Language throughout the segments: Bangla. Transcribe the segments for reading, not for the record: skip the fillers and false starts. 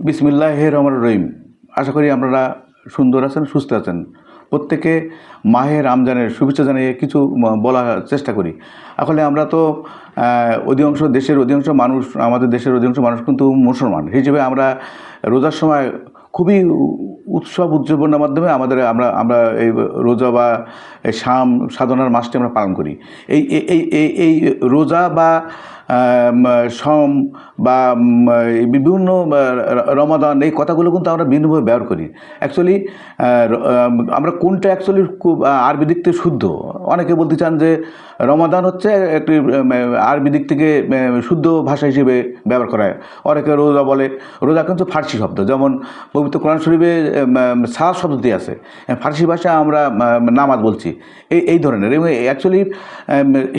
বিসমিল্লাহির রহমানির রহিম। আশা করি আপনারা সুন্দর আছেন, সুস্থ আছেন। প্রত্যেকে মাহে রমজানের শুভেচ্ছা জানিয়ে কিছু বলার চেষ্টা করি। আসলে আমরা তো দেশের অধিকাংশ মানুষ, আমাদের দেশের অধিকাংশ মানুষ কিন্তু মুসলমান হিসেবে আমরা রোজার সময় খুবই উৎসব উদযাপনের মাধ্যমে আমরা আমরা এই রোজা বা সাধনার মাসটি আমরা পালন করি। এই এই এই এই রোজা বা সম বা বিভিন্ন রমাদান, এই কথাগুলো কিন্তু আমরা বিভিন্নভাবে ব্যবহার করি। অ্যাকচুয়ালি আমরা কোনটা অ্যাকচুয়ালি খুব আরবি দিক থেকে শুদ্ধ। অনেকে বলতে চান যে রমাদান হচ্ছে একটি আরবি দিক থেকে শুদ্ধ ভাষা হিসেবে ব্যবহার করা হয়। অনেকে রোজা বলে, রোজা কিন্তু ফার্সি শব্দ, যেমন পবিত্র কোরআন শরীফে সালাত শব্দটি আছে, ফার্সি ভাষা আমরা নামাজ বলছি, এই ধরনের। এবং অ্যাকচুয়ালি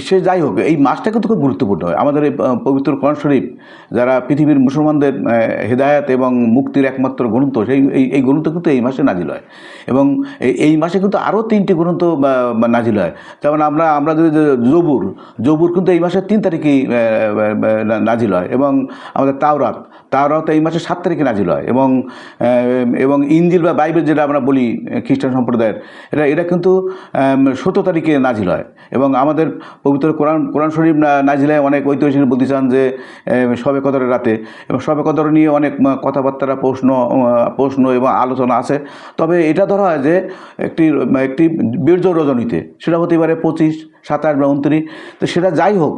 সে যাই হোক, এই মাসটা কিন্তু খুব গুরুত্বপূর্ণ। আমাদের এই পবিত্র কোরআন শরীফ যারা পৃথিবীর মুসলমানদের হেদায়েত এবং মুক্তির একমাত্র গ্রন্থ, এই গ্রন্থ কিন্তু এই মাসে নাজিল হয়। এবং এই মাসে কিন্তু আরও 3টি গ্রন্থ নাজিল হয়। যেমন আমরা যদি জবুর কিন্তু এই মাসের 3 তারিখেই নাজিল হয়। এবং আমাদের তাওরাত এই মাসের 7 তারিখে নাজিল হয়। এবং ইনজিল বা বাইবেল যেটা আমরা বলি খ্রিস্টান সম্প্রদায়ের, এটা কিন্তু 17 তারিখে নাজিল হয়। এবং আমাদের পবিত্র কোরআন শরীফ নাজিল হয় অনেক ঐতিহাসিক বলতে চান যে শবে কদরের রাতে। এবং শবে কদর নিয়ে অনেক কথাবার্তা, প্রশ্ন এবং আলোচনা আছে। তবে এটা ধরা হয় যে একটি বীর্য রজনীতে, সেটা হতে পারে 25, 27 বা 29। তো সেটা যাই হোক,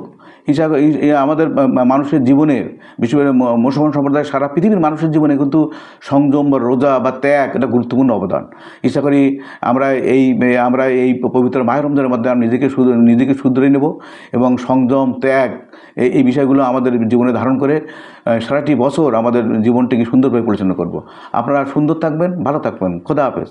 হিসাবে আমাদের মানুষের জীবনে, বিশেষ করে মুসলমান সম্প্রদায় সারা পৃথিবীর মানুষের জীবনে কিন্তু সংযম বা রোজা বা ত্যাগ এটা গুরুত্বপূর্ণ অবদান। ইচ্ছা করি আমরা এই পবিত্র মাহে রমজানের মধ্যে আমরা নিজেকে শুধরে নেব এবং সংযম, ত্যাগ, এই বিষয়গুলো আমাদের জীবনে ধারণ করে সারাটি বছর আমাদের জীবনটিকে সুন্দরভাবে পরিচালনা করব। আপনারা সুন্দর থাকবেন, ভালো থাকবেন। খোদা হাফেজ।